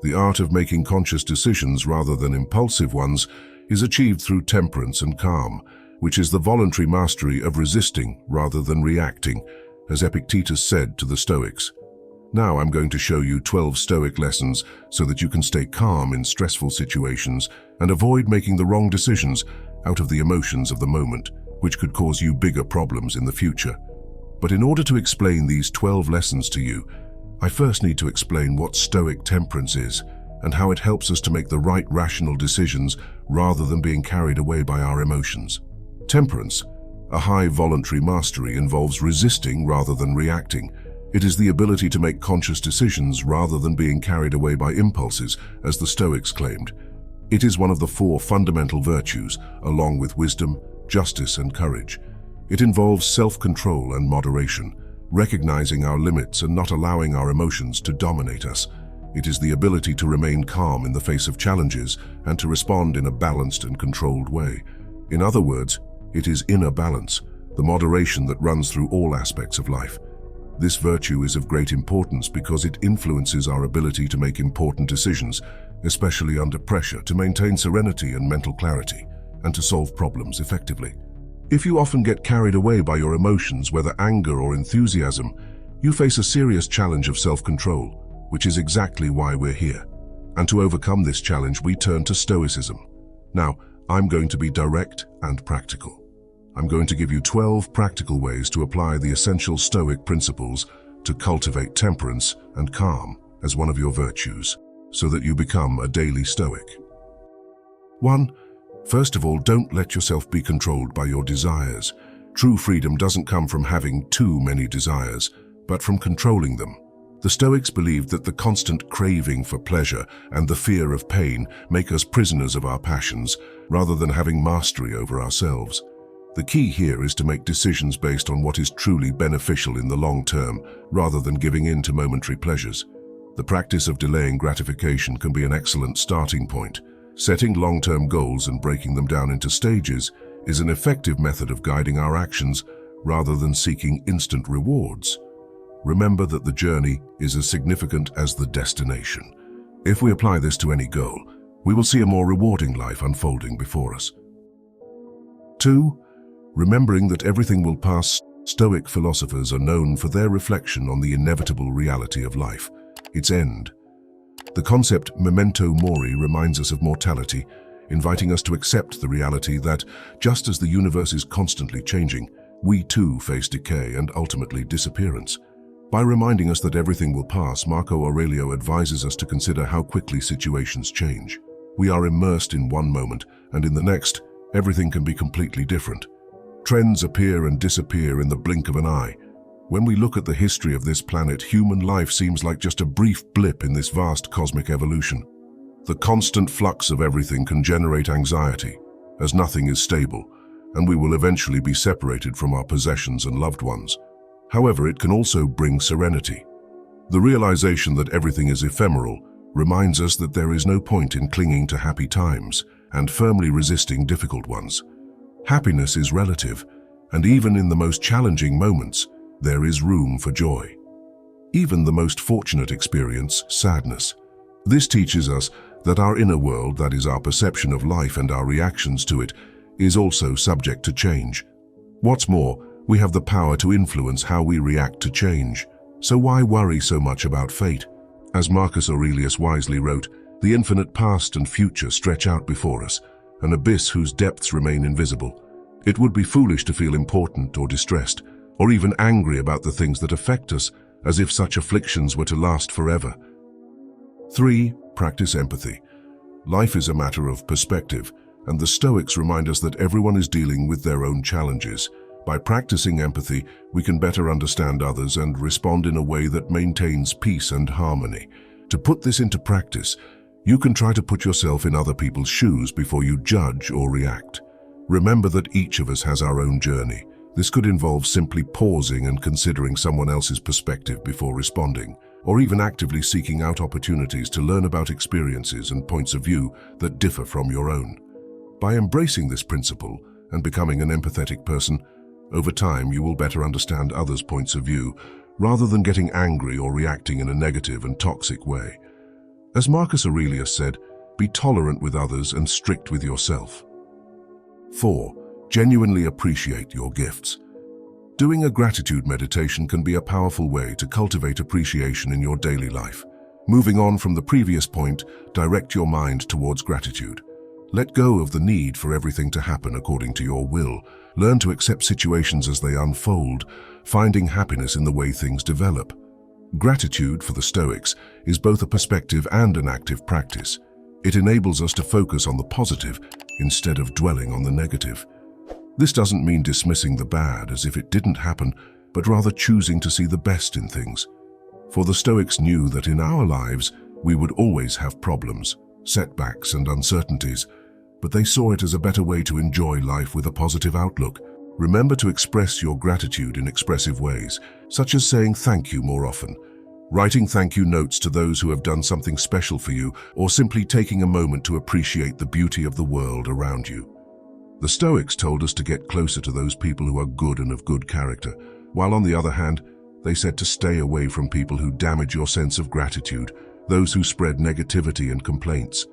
The art of making conscious decisions rather than impulsive ones is achieved through temperance and calm, which is the voluntary mastery of resisting rather than reacting, as Epictetus said to the Stoics. Now I'm going to show you 12 Stoic lessons so that you can stay calm in stressful situations and avoid making the wrong decisions out of the emotions of the moment, which could cause you bigger problems in the future. But in order to explain these 12 lessons to you, I first need to explain what Stoic temperance is and how it helps us to make the right rational decisions rather than being carried away by our emotions. Temperance, a high voluntary mastery, involves resisting rather than reacting. It is the ability to make conscious decisions rather than being carried away by impulses, as the Stoics claimed. It is one of the 4 fundamental virtues, along with wisdom, justice, and courage. It involves self-control and moderation, recognizing our limits and not allowing our emotions to dominate us. It is the ability to remain calm in the face of challenges and to respond in a balanced and controlled way. In other words, it is inner balance, the moderation that runs through all aspects of life. This virtue is of great importance because it influences our ability to make important decisions, especially under pressure, to maintain serenity and mental clarity, and to solve problems effectively. If you often get carried away by your emotions, whether anger or enthusiasm, you face a serious challenge of self-control, which is exactly why we're here. And to overcome this challenge, we turn to Stoicism. Now, I'm going to be direct and practical. I'm going to give you 12 practical ways to apply the essential Stoic principles to cultivate temperance and calm as one of your virtues, so that you become a daily Stoic. 1. First of all, don't let yourself be controlled by your desires. True freedom doesn't come from having too many desires, but from controlling them. The Stoics believed that the constant craving for pleasure and the fear of pain make us prisoners of our passions, rather than having mastery over ourselves. The key here is to make decisions based on what is truly beneficial in the long term, rather than giving in to momentary pleasures. The practice of delaying gratification can be an excellent starting point. Setting long-term goals and breaking them down into stages is an effective method of guiding our actions rather than seeking instant rewards. Remember that the journey is as significant as the destination. If we apply this to any goal, we will see a more rewarding life unfolding before us. 2. Remembering that everything will pass. Stoic philosophers are known for their reflection on the inevitable reality of life, its end. The concept memento mori reminds us of mortality, inviting us to accept the reality that, just as the universe is constantly changing, we too face decay and ultimately disappearance. By reminding us that everything will pass, Marco Aurelio advises us to consider how quickly situations change. We are immersed in one moment, and in the next, everything can be completely different. Trends appear and disappear in the blink of an eye. When we look at the history of this planet, human life seems like just a brief blip in this vast cosmic evolution. The constant flux of everything can generate anxiety, as nothing is stable, and we will eventually be separated from our possessions and loved ones. However, it can also bring serenity. The realization that everything is ephemeral reminds us that there is no point in clinging to happy times and firmly resisting difficult ones. Happiness is relative, and even in the most challenging moments, there is room for joy. Even the most fortunate experience sadness. This teaches us that our inner world, that is our perception of life and our reactions to it, is also subject to change. What's more, we have the power to influence how we react to change. So why worry so much about fate? As Marcus Aurelius wisely wrote, the infinite past and future stretch out before us, an abyss whose depths remain invisible. It would be foolish to feel important or distressed, or even angry about the things that affect us, as if such afflictions were to last forever. 3. Practice empathy. Life is a matter of perspective, and the Stoics remind us that everyone is dealing with their own challenges. By practicing empathy, we can better understand others and respond in a way that maintains peace and harmony. To put this into practice, you can try to put yourself in other people's shoes before you judge or react. Remember that each of us has our own journey. This could involve simply pausing and considering someone else's perspective before responding, or even actively seeking out opportunities to learn about experiences and points of view that differ from your own. By embracing this principle and becoming an empathetic person, over time you will better understand others' points of view, rather than getting angry or reacting in a negative and toxic way. As Marcus Aurelius said, be tolerant with others and strict with yourself. 4. Genuinely appreciate your gifts. Doing a gratitude meditation can be a powerful way to cultivate appreciation in your daily life. Moving on from the previous point, direct your mind towards gratitude. Let go of the need for everything to happen according to your will. Learn to accept situations as they unfold, finding happiness in the way things develop. Gratitude, for the Stoics, is both a perspective and an active practice. It enables us to focus on the positive instead of dwelling on the negative. This doesn't mean dismissing the bad as if it didn't happen, but rather choosing to see the best in things. For the Stoics knew that in our lives we would always have problems, setbacks and uncertainties, but they saw it as a better way to enjoy life with a positive outlook. Remember to express your gratitude in expressive ways, such as saying thank you more often, writing thank you notes to those who have done something special for you, or simply taking a moment to appreciate the beauty of the world around you. The Stoics told us to get closer to those people who are good and of good character, while on the other hand, they said to stay away from people who damage your sense of gratitude, those who spread negativity and complaints.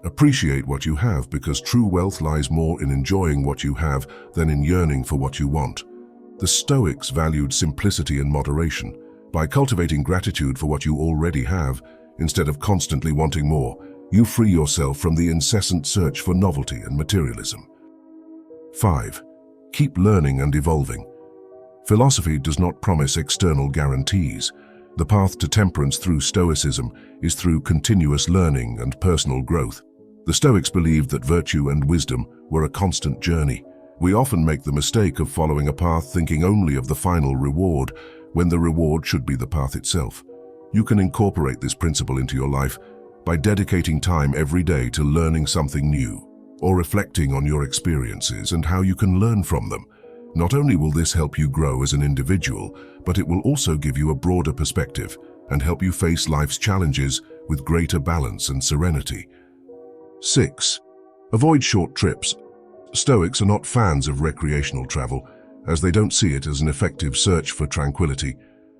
Appreciate what you have, because true wealth lies more in enjoying what you have than in yearning for what you want. The Stoics valued simplicity and moderation. By cultivating gratitude for what you already have, instead of constantly wanting more, you free yourself from the incessant search for novelty and materialism. 5. Keep learning and evolving. Philosophy does not promise external guarantees. The path to temperance through Stoicism is through continuous learning and personal growth. The Stoics believed that virtue and wisdom were a constant journey. We often make the mistake of following a path thinking only of the final reward, when the reward should be the path itself. You can incorporate this principle into your life by dedicating time every day to learning something new, or reflecting on your experiences and how you can learn from them. Not only will this help you grow as an individual, but it will also give you a broader perspective and help you face life's challenges with greater balance and serenity. 6. Avoid short trips. Stoics are not fans of recreational travel, as they don't see it as an effective search for tranquility.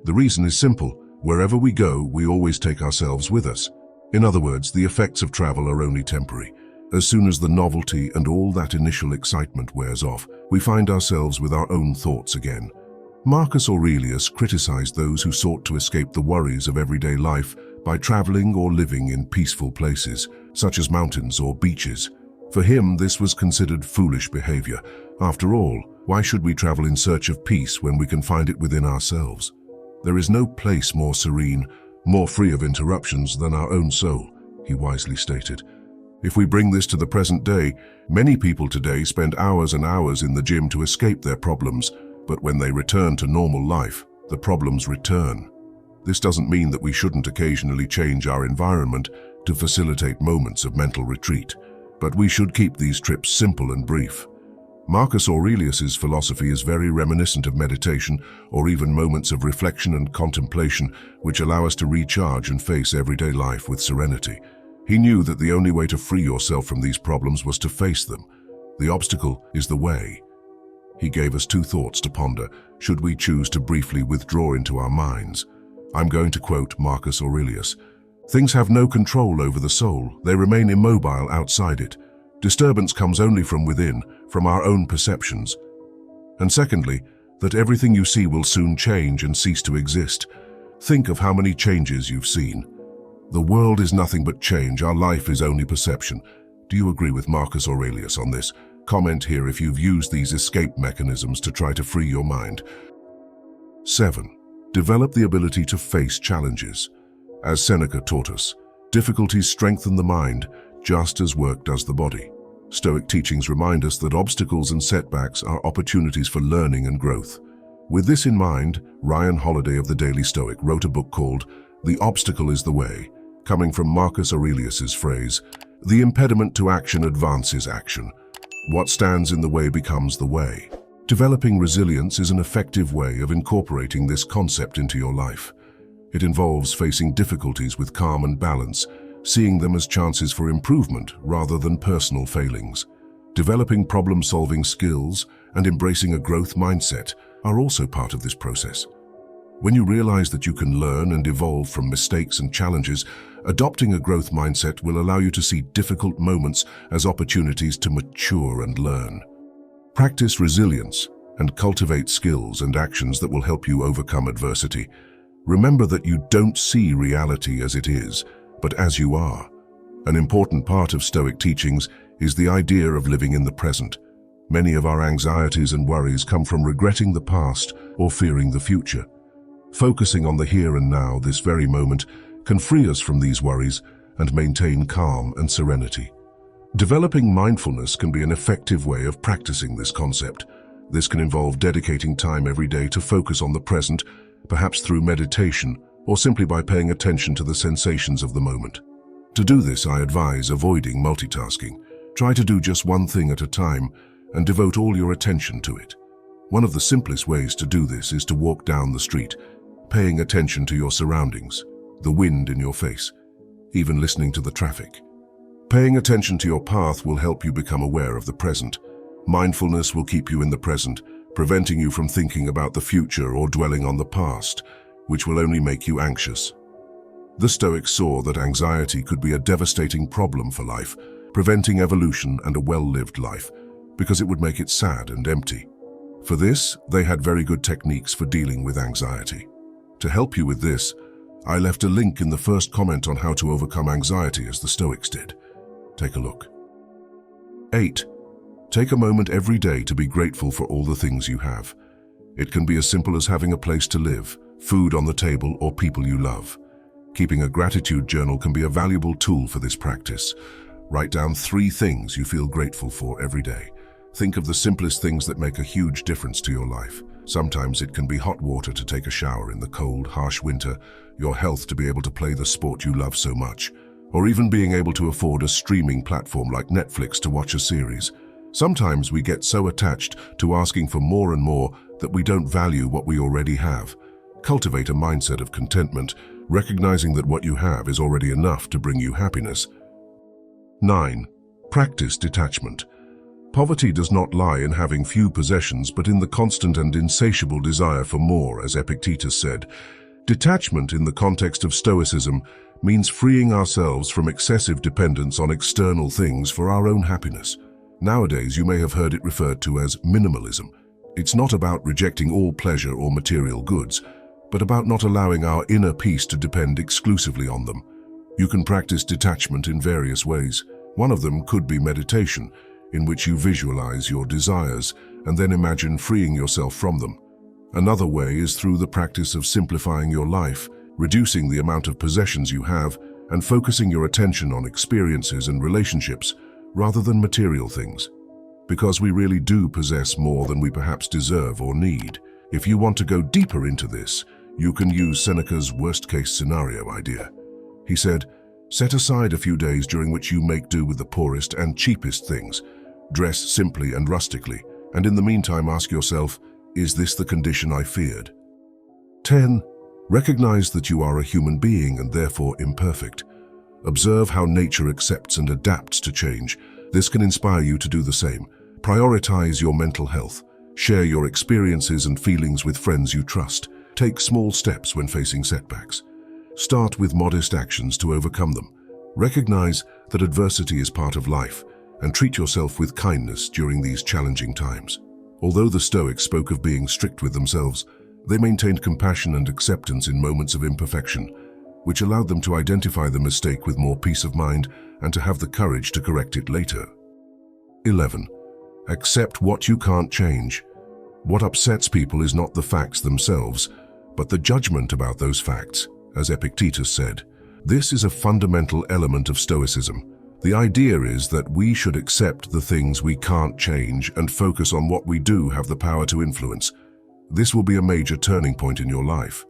The reason is simple. Wherever we go, we always take ourselves with us. In other words, the effects of travel are only temporary. As soon as the novelty and all that initial excitement wears off, we find ourselves with our own thoughts again. Marcus Aurelius criticized those who sought to escape the worries of everyday life by traveling or living in peaceful places, such as mountains or beaches. For him, this was considered foolish behavior. After all, why should we travel in search of peace when we can find it within ourselves? There is no place more serene, more free of interruptions than our own soul, he wisely stated. If we bring this to the present day, many people today spend hours and hours in the gym to escape their problems, but when they return to normal life, the problems return. This doesn't mean that we shouldn't occasionally change our environment to facilitate moments of mental retreat, but we should keep these trips simple and brief. Marcus Aurelius's philosophy is very reminiscent of meditation or even moments of reflection and contemplation, which allow us to recharge and face everyday life with serenity. He knew that the only way to free yourself from these problems was to face them. The obstacle is the way. He gave us 2 thoughts to ponder, should we choose to briefly withdraw into our minds. I'm going to quote Marcus Aurelius. Things have no control over the soul. They remain immobile outside it. Disturbance comes only from within, from our own perceptions. And secondly, that everything you see will soon change and cease to exist. Think of how many changes you've seen. The world is nothing but change. Our life is only perception. Do you agree with Marcus Aurelius on this? Comment here if you've used these escape mechanisms to try to free your mind. 7. Develop the ability to face challenges. As Seneca taught us, difficulties strengthen the mind, just as work does the body. Stoic teachings remind us that obstacles and setbacks are opportunities for learning and growth. With this in mind, Ryan Holiday of the Daily Stoic wrote a book called The Obstacle is the Way, coming from Marcus Aurelius's phrase, "The impediment to action advances action. What stands in the way becomes the way." Developing resilience is an effective way of incorporating this concept into your life. It involves facing difficulties with calm and balance, seeing them as chances for improvement rather than personal failings. Developing problem-solving skills and embracing a growth mindset are also part of this process. When you realize that you can learn and evolve from mistakes and challenges, adopting a growth mindset will allow you to see difficult moments as opportunities to mature and learn. Practice resilience and cultivate skills and actions that will help you overcome adversity. Remember that you don't see reality as it is, but as you are. An important part of Stoic teachings is the idea of living in the present. Many of our anxieties and worries come from regretting the past or fearing the future. Focusing on the here and now, this very moment, can free us from these worries and maintain calm and serenity. Developing mindfulness can be an effective way of practicing this concept. This can involve dedicating time every day to focus on the present, perhaps through meditation or simply by paying attention to the sensations of the moment. To do this, I advise avoiding multitasking. Try to do just one thing at a time and devote all your attention to it. One of the simplest ways to do this is to walk down the street, paying attention to your surroundings, the wind in your face, even listening to the traffic. Paying attention to your path will help you become aware of the present. Mindfulness will keep you in the present, preventing you from thinking about the future or dwelling on the past, which will only make you anxious. The Stoics saw that anxiety could be a devastating problem for life, preventing evolution and a well-lived life, because it would make it sad and empty. For this, they had very good techniques for dealing with anxiety. To help you with this, I left a link in the first comment on how to overcome anxiety as the Stoics did. Take a look. 8. Take a moment every day to be grateful for all the things you have. It can be as simple as having a place to live, food on the table, or people you love. Keeping a gratitude journal can be a valuable tool for this practice. Write down 3 things you feel grateful for every day. Think of the simplest things that make a huge difference to your life. Sometimes it can be hot water to take a shower in the cold, harsh winter, your health to be able to play the sport you love so much, or even being able to afford a streaming platform like Netflix to watch a series. Sometimes we get so attached to asking for more and more that we don't value what we already have. Cultivate a mindset of contentment, recognizing that what you have is already enough to bring you happiness. 9. Practice detachment. Poverty does not lie in having few possessions, but in the constant and insatiable desire for more, as Epictetus said. Detachment in the context of Stoicism means freeing ourselves from excessive dependence on external things for our own happiness. Nowadays, you may have heard it referred to as minimalism. It's not about rejecting all pleasure or material goods, but about not allowing our inner peace to depend exclusively on them. You can practice detachment in various ways. One of them could be meditation, in which you visualize your desires and then imagine freeing yourself from them. Another way is through the practice of simplifying your life, reducing the amount of possessions you have, and focusing your attention on experiences and relationships rather than material things. Because we really do possess more than we perhaps deserve or need. If you want to go deeper into this, you can use Seneca's worst-case scenario idea. He said, set aside a few days during which you make do with the poorest and cheapest things. Dress simply and rustically, and in the meantime ask yourself, is this the condition I feared? 10. Recognize that you are a human being and therefore imperfect. Observe how nature accepts and adapts to change. This can inspire you to do the same. Prioritize your mental health. Share your experiences and feelings with friends you trust. Take small steps when facing setbacks. Start with modest actions to overcome them. Recognize that adversity is part of life and treat yourself with kindness during these challenging times. Although the Stoics spoke of being strict with themselves, they maintained compassion and acceptance in moments of imperfection, which allowed them to identify the mistake with more peace of mind and to have the courage to correct it later. 11. Accept what you can't change. What upsets people is not the facts themselves, but the judgment about those facts, as Epictetus said. This is a fundamental element of Stoicism. The idea is that we should accept the things we can't change and focus on what we do have the power to influence. This will be a major turning point in your life.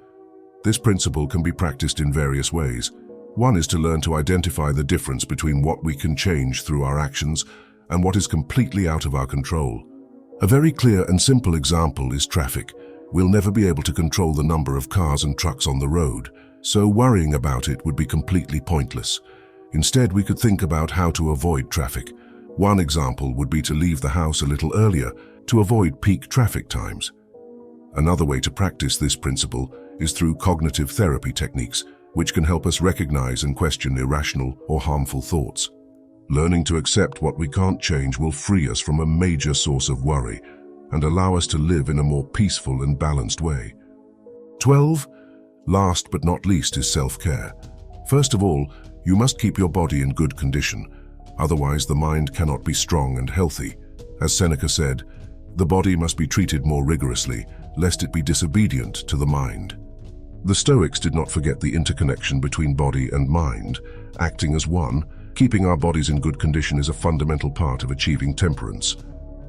This principle can be practiced in various ways. One is to learn to identify the difference between what we can change through our actions and what is completely out of our control. A very clear and simple example is traffic. We'll never be able to control the number of cars and trucks on the road, so worrying about it would be completely pointless. Instead, we could think about how to avoid traffic. One example would be to leave the house a little earlier to avoid peak traffic times. Another way to practice this principle is through cognitive therapy techniques, which can help us recognize and question irrational or harmful thoughts. Learning to accept what we can't change will free us from a major source of worry and allow us to live in a more peaceful and balanced way. 12. Last but not least is self-care. First of all, you must keep your body in good condition, otherwise the mind cannot be strong and healthy. As Seneca said, the body must be treated more rigorously, lest it be disobedient to the mind. The Stoics did not forget the interconnection between body and mind. Acting as one, keeping our bodies in good condition is a fundamental part of achieving temperance.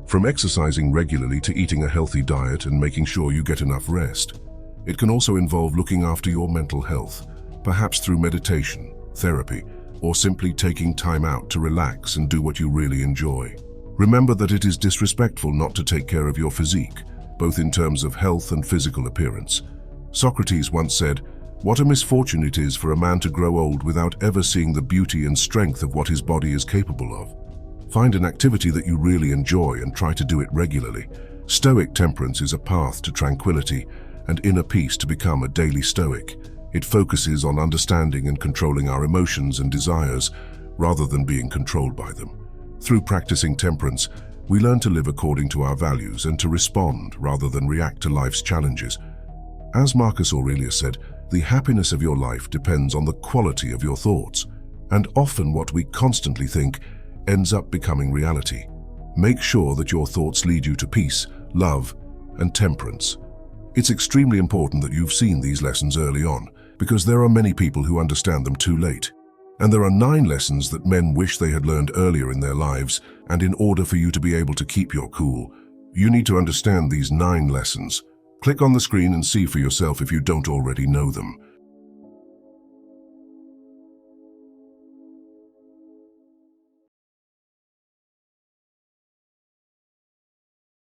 From exercising regularly to eating a healthy diet and making sure you get enough rest. It can also involve looking after your mental health, perhaps through meditation, therapy, or simply taking time out to relax and do what you really enjoy. Remember that it is disrespectful not to take care of your physique, both in terms of health and physical appearance. Socrates once said, "What a misfortune it is for a man to grow old without ever seeing the beauty and strength of what his body is capable of." Find an activity that you really enjoy and try to do it regularly. Stoic temperance is a path to tranquility and inner peace to become a daily Stoic. It focuses on understanding and controlling our emotions and desires rather than being controlled by them. Through practicing temperance, we learn to live according to our values and to respond rather than react to life's challenges. As Marcus Aurelius said, the happiness of your life depends on the quality of your thoughts, and often what we constantly think ends up becoming reality. Make sure that your thoughts lead you to peace, love, and temperance. It's extremely important that you've seen these lessons early on, because there are many people who understand them too late. And there are 9 lessons that men wish they had learned earlier in their lives, and in order for you to be able to keep your cool, you need to understand these 9 lessons. Click on the screen and see for yourself if you don't already know them.